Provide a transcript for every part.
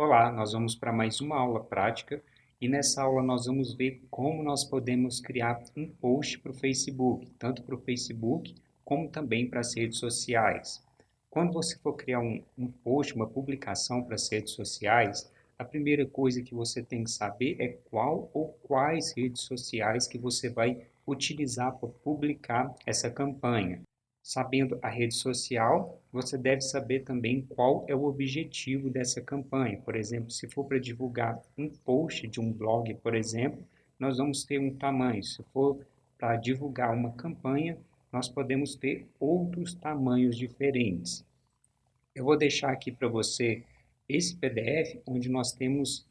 Olá, nós vamos para mais uma aula prática e nessa aula nós vamos ver como nós podemos criar um post para o Facebook, tanto para o Facebook como também para as redes sociais. Quando você for criar um post, uma publicação para as redes sociais, a primeira coisa que você tem que saber é qual ou quais redes sociais que você vai utilizar para publicar essa campanha. Sabendo a rede social, você deve saber também qual é o objetivo dessa campanha. Por exemplo, se for para divulgar um post de um blog, por exemplo, nós vamos ter um tamanho. Se for para divulgar uma campanha, nós podemos ter outros tamanhos diferentes. Eu vou deixar aqui para você esse PDF onde nós temos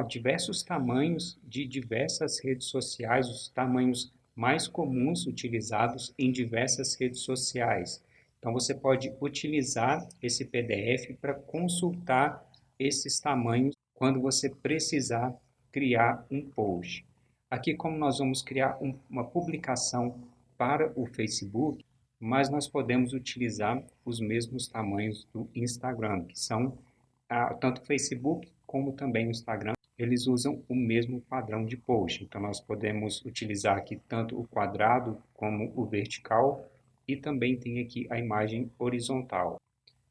diversos tamanhos de diversas redes sociais, os tamanhos mais comuns utilizados em diversas redes sociais. Então, você pode utilizar esse PDF para consultar esses tamanhos quando você precisar criar um post. Aqui, como nós vamos criar uma publicação para o Facebook, mas nós podemos utilizar os mesmos tamanhos do Instagram, que são tanto o Facebook como também o Instagram, eles usam o mesmo padrão de post. Então, nós podemos utilizar aqui tanto o quadrado como o vertical e também tem aqui a imagem horizontal.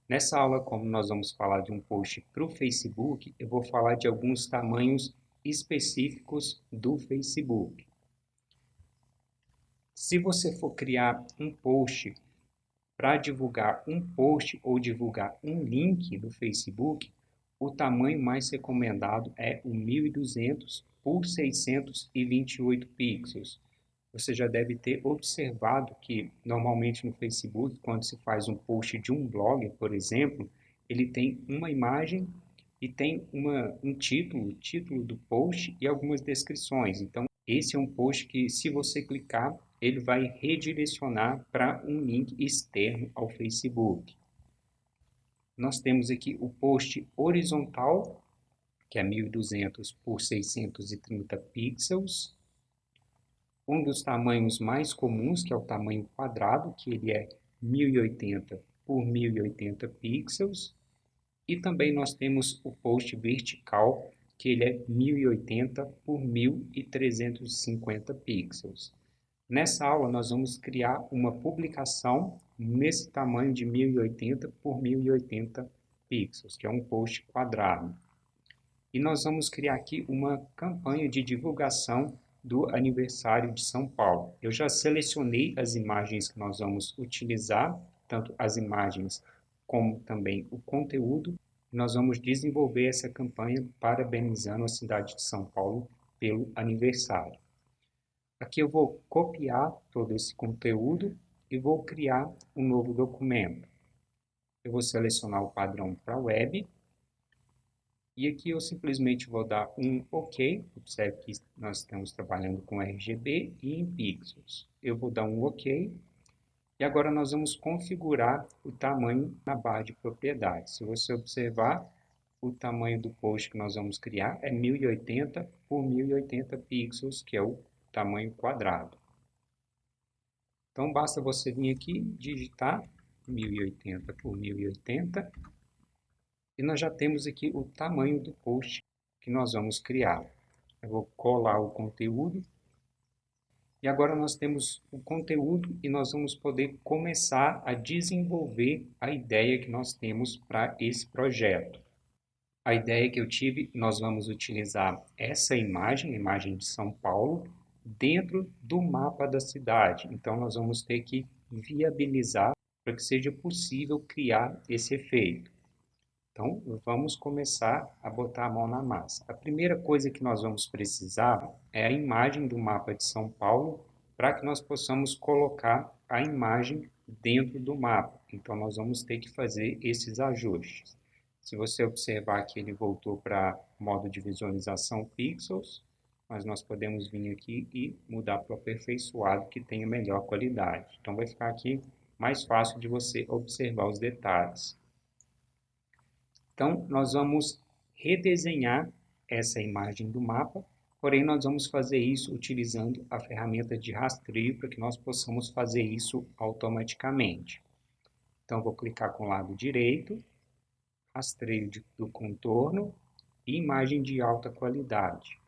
Nessa aula, como nós vamos falar de um post para o Facebook, eu vou falar de alguns tamanhos específicos do Facebook. Se você for criar um post para divulgar um post ou divulgar um link do Facebook, o tamanho mais recomendado é o 1200 por 628 pixels. Você já deve ter observado que normalmente no Facebook, quando se faz um post de um blog, por exemplo, ele tem uma imagem e tem um título, o título do post e algumas descrições. Então, esse é um post que, se você clicar, ele vai redirecionar para um link externo ao Facebook. Nós temos aqui o post horizontal, que é 1200 por 630 pixels. Um dos tamanhos mais comuns, que é o tamanho quadrado, que ele é 1080 por 1080 pixels. E também nós temos o post vertical, que ele é 1080 por 1350 pixels. Nessa aula, nós vamos criar uma publicação nesse tamanho de 1080 por 1080 pixels, que é um post quadrado. E nós vamos criar aqui uma campanha de divulgação do aniversário de São Paulo. Eu já selecionei as imagens que nós vamos utilizar, tanto as imagens como também o conteúdo. Nós vamos desenvolver essa campanha parabenizando a cidade de São Paulo pelo aniversário. Aqui eu vou copiar todo esse conteúdo e vou criar um novo documento. Eu vou selecionar o padrão para web e aqui eu simplesmente vou dar um OK. Observe que nós estamos trabalhando com RGB e em pixels. Eu vou dar um OK e agora nós vamos configurar o tamanho na barra de propriedades. Se você observar, o tamanho do post que nós vamos criar é 1080 por 1080 pixels, que é o tamanho quadrado. Então, basta você vir aqui, digitar 1080 por 1080 e nós já temos aqui o tamanho do post que nós vamos criar. Eu vou colar o conteúdo e agora nós temos o conteúdo e nós vamos poder começar a desenvolver a ideia que nós temos para esse projeto. A ideia que eu tive, nós vamos utilizar essa imagem, a imagem de São Paulo, dentro do mapa da cidade. Então, nós vamos ter que viabilizar para que seja possível criar esse efeito. Então, vamos começar a botar a mão na massa. A primeira coisa que nós vamos precisar é a imagem do mapa de São Paulo para que nós possamos colocar a imagem dentro do mapa. Então, nós vamos ter que fazer esses ajustes. Se você observar que ele voltou para modo de visualização pixels, mas nós podemos vir aqui e mudar para o aperfeiçoado que tenha melhor qualidade. Então, vai ficar aqui mais fácil de você observar os detalhes. Então, nós vamos redesenhar essa imagem do mapa, porém nós vamos fazer isso utilizando a ferramenta de rastreio para que nós possamos fazer isso automaticamente. Então, vou clicar com o lado direito, rastreio do contorno e imagem de alta qualidade.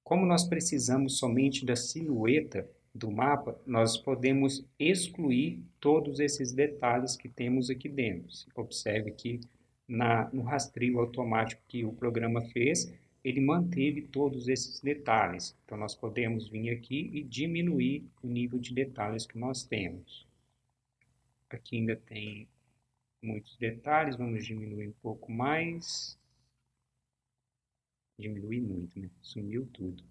Como nós precisamos somente da silhueta do mapa, nós podemos excluir todos esses detalhes que temos aqui dentro. Observe que no rastreio automático que o programa fez, ele manteve todos esses detalhes. Então, nós podemos vir aqui e diminuir o nível de detalhes que nós temos. Aqui ainda tem muitos detalhes, vamos diminuir um pouco mais. Diminuir muito, né? Sumiu tudo.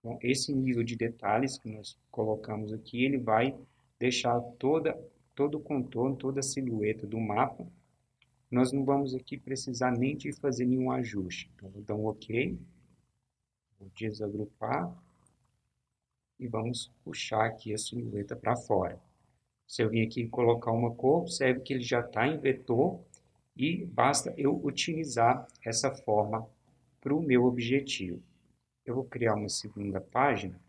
Bom, esse nível de detalhes que nós colocamos aqui, ele vai deixar todo o contorno, toda a silhueta do mapa. Nós não vamos aqui precisar nem de fazer nenhum ajuste. Então, vou dar um OK, vou desagrupar e vamos puxar aqui a silhueta para fora. Se eu vir aqui colocar uma cor, observe que ele já está em vetor e basta eu utilizar essa forma para o meu objetivo. Eu vou criar uma segunda página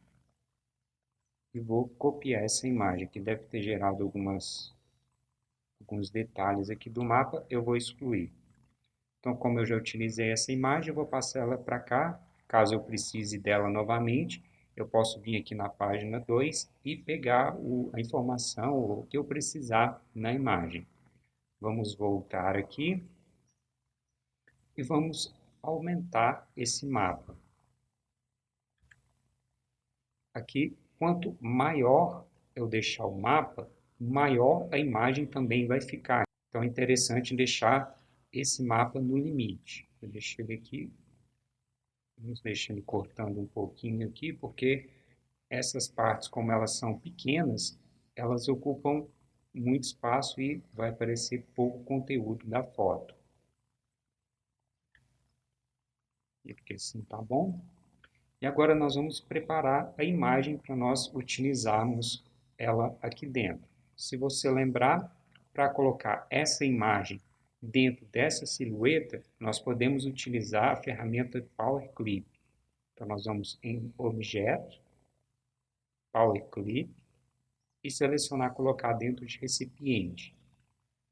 e vou copiar essa imagem, que deve ter gerado alguns detalhes aqui do mapa, eu vou excluir. Então, como eu já utilizei essa imagem, eu vou passar ela para cá. Caso eu precise dela novamente, eu posso vir aqui na página 2 e pegar a informação o que eu precisar na imagem. Vamos voltar aqui e vamos aumentar esse mapa. Aqui, quanto maior eu deixar o mapa, maior a imagem também vai ficar. Então é interessante deixar esse mapa no limite. Eu deixo ele aqui, vamos deixar ele cortando um pouquinho aqui, porque essas partes, como elas são pequenas, elas ocupam muito espaço e vai aparecer pouco conteúdo da foto. E porque assim tá bom. E agora nós vamos preparar a imagem para nós utilizarmos ela aqui dentro. Se você lembrar, para colocar essa imagem dentro dessa silhueta, nós podemos utilizar a ferramenta Power Clip. Então, nós vamos em Objeto, Power Clip, e selecionar colocar dentro de recipiente.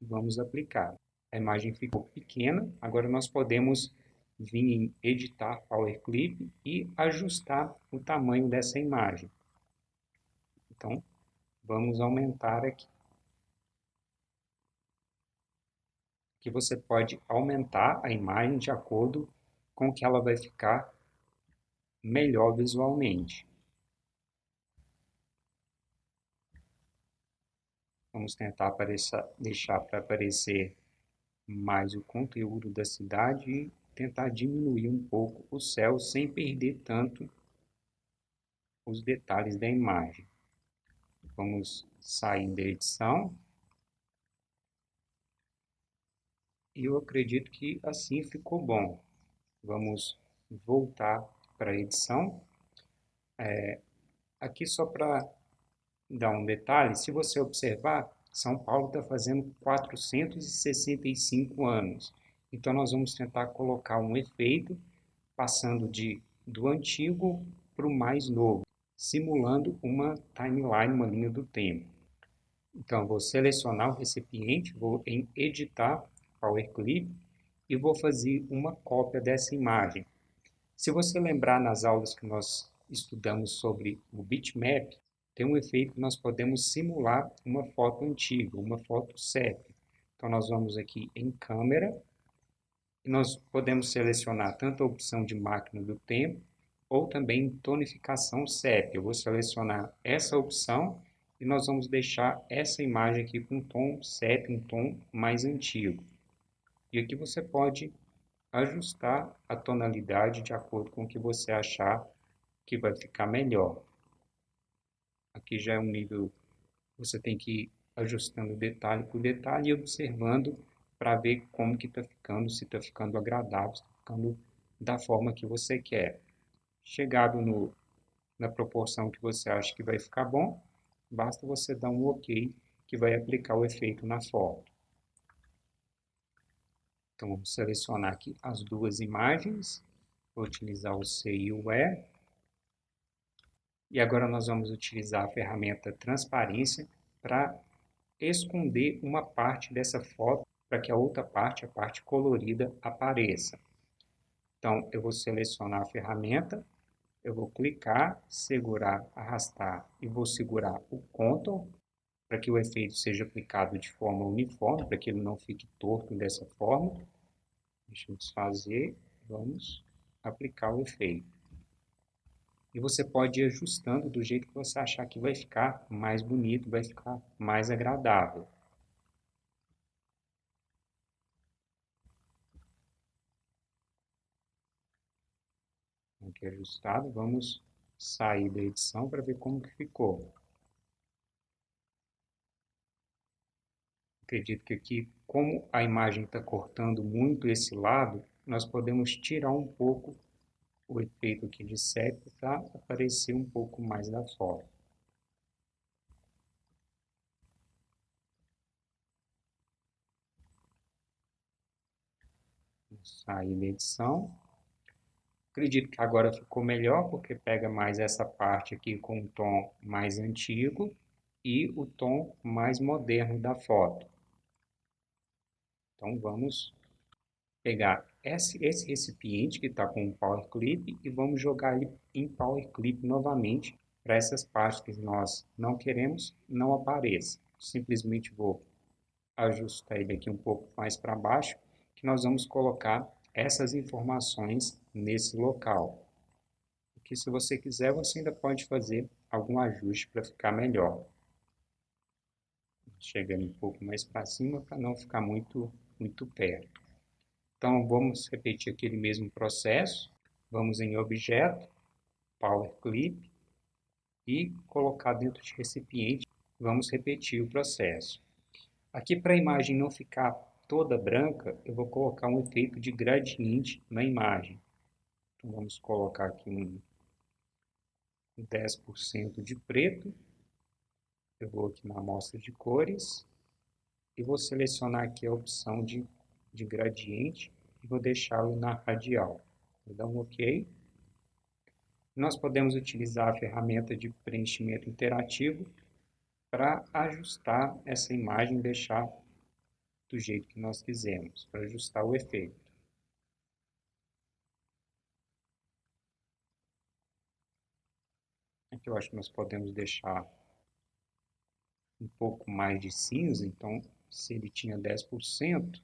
Vamos aplicar. A imagem ficou pequena, agora nós podemos vir em editar Power Clip e ajustar o tamanho dessa imagem. Então, vamos aumentar aqui. Aqui você pode aumentar a imagem de acordo com que ela vai ficar melhor visualmente. Vamos tentar deixar para aparecer mais o conteúdo da cidade e tentar diminuir um pouco o céu sem perder tanto os detalhes da imagem. Vamos sair da edição. E eu acredito que assim ficou bom. Vamos voltar para a edição. Aqui só para dar um detalhe, se você observar, São Paulo está fazendo 465 anos. Então nós vamos tentar colocar um efeito passando do antigo para o mais novo, simulando uma timeline, uma linha do tempo. Então, vou selecionar o recipiente, vou em Editar, Power Clip, e vou fazer uma cópia dessa imagem. Se você lembrar nas aulas que nós estudamos sobre o bitmap, tem um efeito que nós podemos simular uma foto antiga, uma foto sépia. Então, nós vamos aqui em Câmera, e nós podemos selecionar tanto a opção de máquina do tempo, ou também tonificação sépia. Eu vou selecionar essa opção e nós vamos deixar essa imagem aqui com um tom sépia, um tom mais antigo. E aqui você pode ajustar a tonalidade de acordo com o que você achar que vai ficar melhor. Aqui já é um nível, você tem que ir ajustando detalhe por detalhe e observando para ver como que está ficando, se está ficando agradável, se está ficando da forma que você quer. Chegado na proporção que você acha que vai ficar bom, basta você dar um OK que vai aplicar o efeito na foto. Então, vamos selecionar aqui as duas imagens, vou utilizar o C e o E. E agora nós vamos utilizar a ferramenta Transparência para esconder uma parte dessa foto para que a outra parte, a parte colorida, apareça. Então, eu vou selecionar a ferramenta, eu vou clicar, segurar, arrastar e vou segurar o Ctrl para que o efeito seja aplicado de forma uniforme, para que ele não fique torto dessa forma. Deixa eu desfazer, vamos aplicar o efeito. E você pode ir ajustando do jeito que você achar que vai ficar mais bonito, vai ficar mais agradável. Aqui ajustado, vamos sair da edição para ver como que ficou. Acredito que aqui, como a imagem está cortando muito esse lado, nós podemos tirar um pouco o efeito aqui de sépia para aparecer um pouco mais da foto. Vou sair da edição. Acredito que agora ficou melhor, porque pega mais essa parte aqui com o tom mais antigo e o tom mais moderno da foto. Então vamos pegar esse recipiente que está com o Power Clip e vamos jogar ele em Power Clip novamente para essas partes que nós não queremos não apareçam. Simplesmente vou ajustar ele aqui um pouco mais para baixo, que nós vamos colocar essas informações nesse local. Que se você quiser, você ainda pode fazer algum ajuste para ficar melhor. Chegando um pouco mais para cima para não ficar muito perto. Então vamos repetir aquele mesmo processo. Vamos em Objeto, Power Clip e colocar dentro de recipiente. Vamos repetir o processo. Aqui para a imagem não ficar toda branca, eu vou colocar um efeito de gradiente na imagem. Então vamos colocar aqui um 10% de preto. Eu vou aqui na amostra de cores e vou selecionar aqui a opção de gradiente e vou deixá-lo na radial. Vou dar um OK. Nós podemos utilizar a ferramenta de preenchimento interativo para ajustar essa imagem e deixar do jeito que nós quisermos, para ajustar o efeito. Aqui eu acho que nós podemos deixar um pouco mais de cinza, então se ele tinha 10%,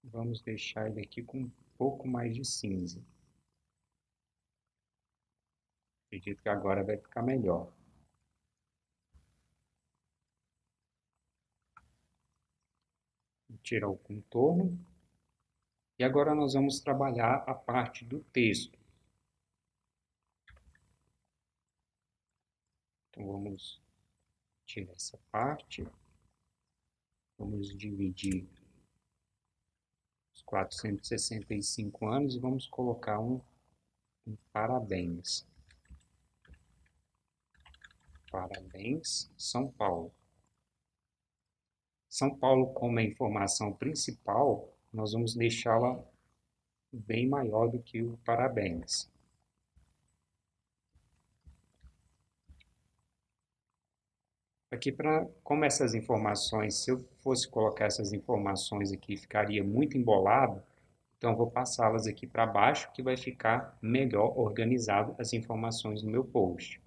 vamos deixar ele aqui com um pouco mais de cinza. Acredito que agora vai ficar melhor. Vou tirar o contorno. E agora nós vamos trabalhar a parte do texto. Então vamos tirar essa parte. Vamos dividir os 465 anos e vamos colocar um parabéns. Parabéns, São Paulo. São Paulo, como é a informação principal, nós vamos deixá-la bem maior do que o parabéns. Aqui, como essas informações, se eu fosse colocar essas informações aqui, ficaria muito embolado, então eu vou passá-las aqui para baixo, que vai ficar melhor organizado as informações no meu post.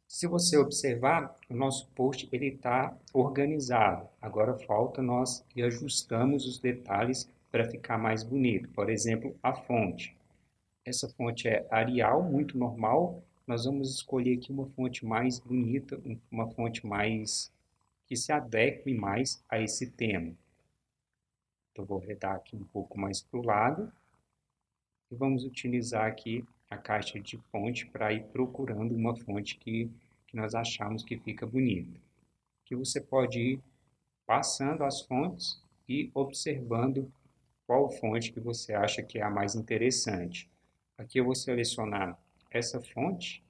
Se você observar, o nosso post está organizado. Agora falta nós ir ajustamos os detalhes para ficar mais bonito. Por exemplo, a fonte. Essa fonte é Arial, muito normal. Nós vamos escolher aqui uma fonte mais bonita, uma fonte mais que se adeque mais a esse tema. Então, vou redar aqui um pouco mais para o lado. E vamos utilizar aqui a caixa de fonte para ir procurando uma fonte que nós achamos que fica bonita. Que você pode ir passando as fontes e observando qual fonte que você acha que é a mais interessante. Aqui eu vou selecionar essa fonte,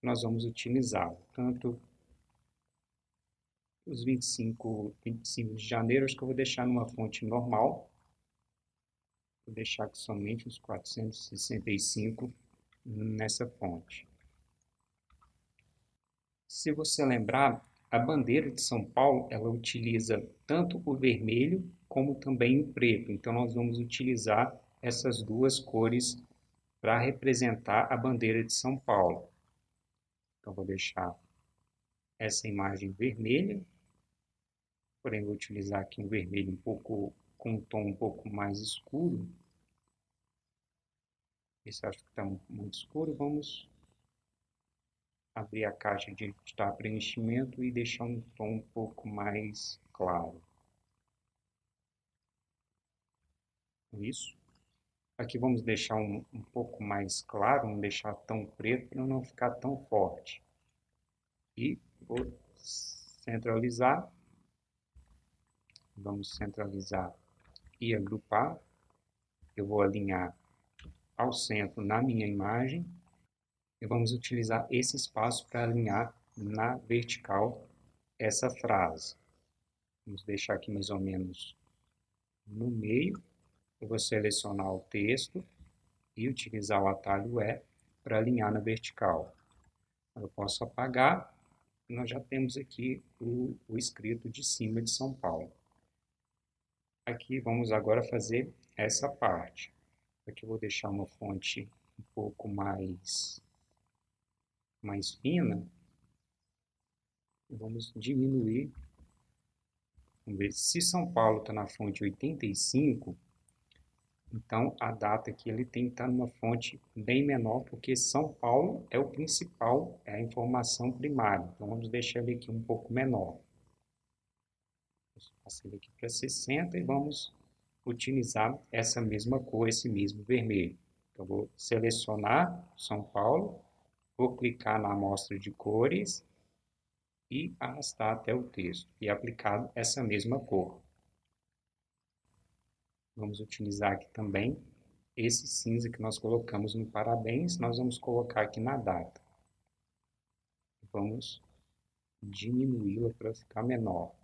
nós vamos utilizar tanto os 25 de janeiro, acho que eu vou deixar numa fonte normal, vou deixar aqui somente os 465 nessa fonte. Se você lembrar, A bandeira de São Paulo, ela utiliza tanto o vermelho como também o preto. Então, nós vamos utilizar essas duas cores para representar a bandeira de São Paulo. Então, vou deixar essa imagem vermelha, porém vou utilizar aqui um vermelho um pouco com um tom um pouco mais escuro. Esse acho que está muito escuro. Vamos abrir a caixa de editar preenchimento e deixar um tom um pouco mais claro. Isso. Aqui vamos deixar um pouco mais claro, não deixar tão preto para não ficar tão forte. E vou centralizar. Vamos centralizar e agrupar. Eu vou alinhar ao centro na minha imagem. E vamos utilizar esse espaço para alinhar na vertical essa frase. Vamos deixar aqui mais ou menos no meio. Eu vou selecionar o texto e utilizar o atalho E para alinhar na vertical. Eu posso apagar. Nós já temos aqui o escrito de cima de São Paulo. Aqui vamos agora fazer essa parte. Aqui eu vou deixar uma fonte um pouco mais fina. Vamos diminuir. Vamos ver se São Paulo está na fonte 85, então a data aqui ele tem que estar numa fonte bem menor, porque São Paulo é o principal, é a informação primária. Então vamos deixar ele aqui um pouco menor. Vamos passar ele aqui para 60 e vamos utilizar essa mesma cor, esse mesmo vermelho. Então vou selecionar São Paulo, vou clicar na amostra de cores e arrastar até o texto e aplicar essa mesma cor. Vamos utilizar aqui também esse cinza que nós colocamos no parabéns, nós vamos colocar aqui na data. Vamos diminuí-la para ficar menor.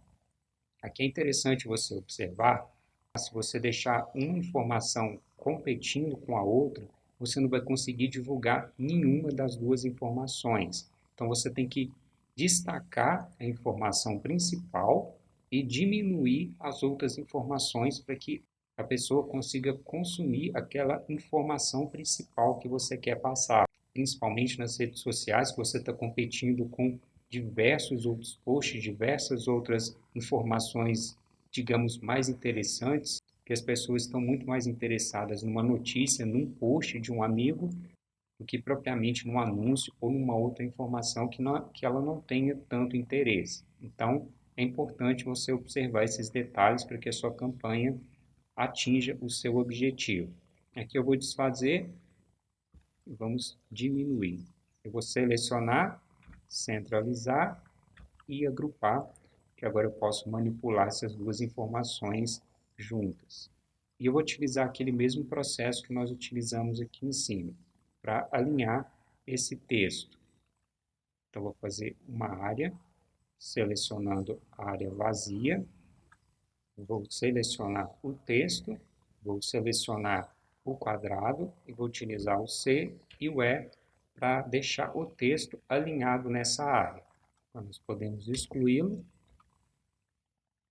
Aqui é interessante você observar, se você deixar uma informação competindo com a outra, você não vai conseguir divulgar nenhuma das duas informações. Então você tem que destacar a informação principal e diminuir as outras informações para que a pessoa consiga consumir aquela informação principal que você quer passar. Principalmente nas redes sociais, que você está competindo com diversos outros posts, diversas outras informações, digamos, mais interessantes, que as pessoas estão muito mais interessadas numa notícia, num post de um amigo, do que propriamente num anúncio ou numa outra informação que ela não tenha tanto interesse. Então, é importante você observar esses detalhes para que a sua campanha atinja o seu objetivo. Aqui eu vou desfazer e vamos diminuir. Eu vou selecionar, centralizar e agrupar, que agora eu posso manipular essas duas informações juntas. E eu vou utilizar aquele mesmo processo que nós utilizamos aqui em cima, para alinhar esse texto. Então, vou fazer uma área, selecionando a área vazia, vou selecionar o texto, vou selecionar o quadrado e vou utilizar o C e o E para deixar o texto alinhado nessa área. Então, nós podemos excluí-lo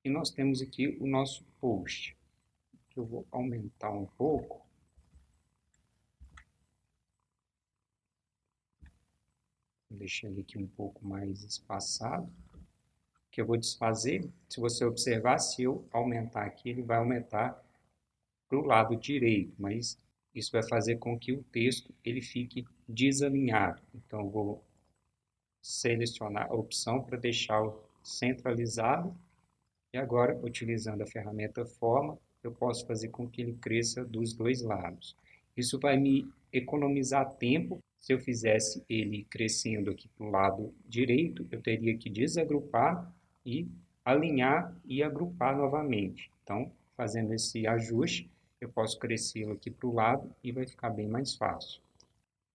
e nós temos aqui o nosso post. Eu vou aumentar um pouco. Vou deixar ele aqui um pouco mais espaçado. Que eu vou desfazer, se você observar, se eu aumentar aqui, ele vai aumentar para o lado direito, mas isso vai fazer com que o texto ele fique desalinhado. Então, eu vou selecionar a opção para deixá-lo centralizado e agora, utilizando a ferramenta Forma, eu posso fazer com que ele cresça dos dois lados. Isso vai me economizar tempo. Se eu fizesse ele crescendo aqui para o lado direito, eu teria que desagrupar e alinhar e agrupar novamente. Então, fazendo esse ajuste, eu posso crescê-lo aqui para o lado e vai ficar bem mais fácil.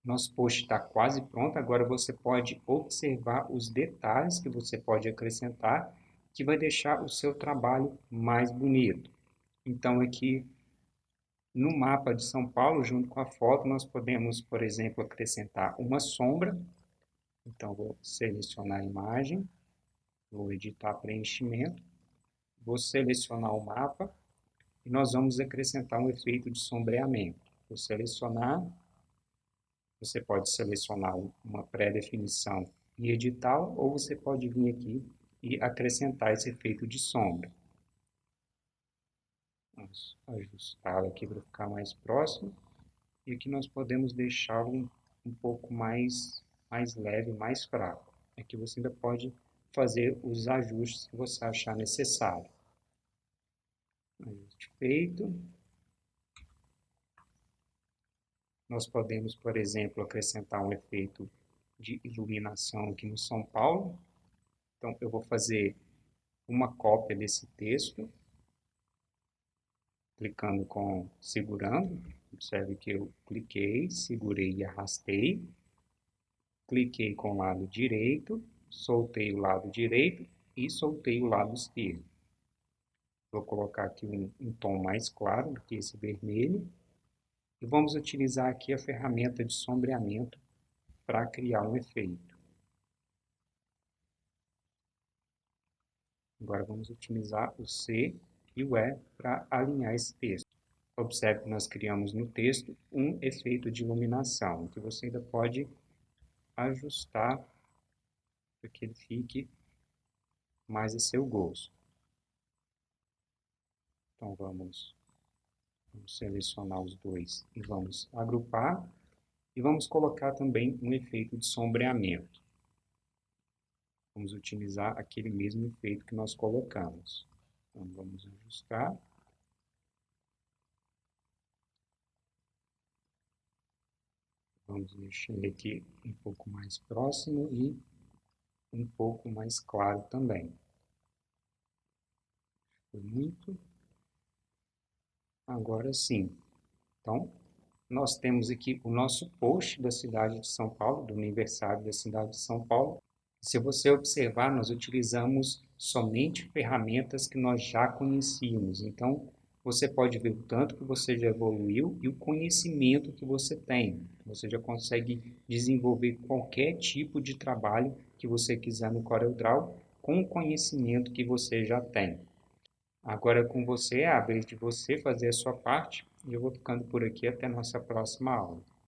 Nosso post está quase pronto, agora você pode observar os detalhes que você pode acrescentar, que vai deixar o seu trabalho mais bonito. Então, aqui no mapa de São Paulo, junto com a foto, nós podemos, por exemplo, acrescentar uma sombra. Então, vou selecionar a imagem, Vou editar preenchimento, vou selecionar o mapa e nós vamos acrescentar um efeito de sombreamento. Vou selecionar, você pode selecionar uma pré-definição e editá-la, ou você pode vir aqui e acrescentar esse efeito de sombra. Vamos ajustá-lo aqui para ficar mais próximo. E aqui nós podemos deixá-lo um pouco mais leve, mais fraco. Aqui você ainda pode fazer os ajustes que você achar necessário. Ajuste feito. Nós podemos, por exemplo, acrescentar um efeito de iluminação aqui no São Paulo. Então, eu vou fazer uma cópia desse texto, clicando segurando. Observe que eu cliquei, segurei e arrastei. Cliquei com o lado direito, soltei o lado direito e soltei o lado esquerdo. Vou colocar aqui um tom mais claro do que esse vermelho. E vamos utilizar aqui a ferramenta de sombreamento para criar um efeito. Agora vamos utilizar o C e o E para alinhar esse texto. Observe que nós criamos no texto um efeito de iluminação, que você ainda pode ajustar para que ele fique mais a seu gosto. Então vamos selecionar os dois e vamos agrupar. E vamos colocar também um efeito de sombreamento. Vamos utilizar aquele mesmo efeito que nós colocamos. Então vamos ajustar. Vamos mexer aqui um pouco mais próximo e um pouco mais claro também. Foi muito. Agora sim. Então, nós temos aqui o nosso post da cidade de São Paulo, do aniversário da cidade de São Paulo. Se você observar, nós utilizamos somente ferramentas que nós já conhecíamos. Então, você pode ver o tanto que você já evoluiu e o conhecimento que você tem. Você já consegue desenvolver qualquer tipo de trabalho que você quiser no CorelDRAW com o conhecimento que você já tem. Agora é com você, é a vez de você fazer a sua parte, e eu vou ficando por aqui até a nossa próxima aula.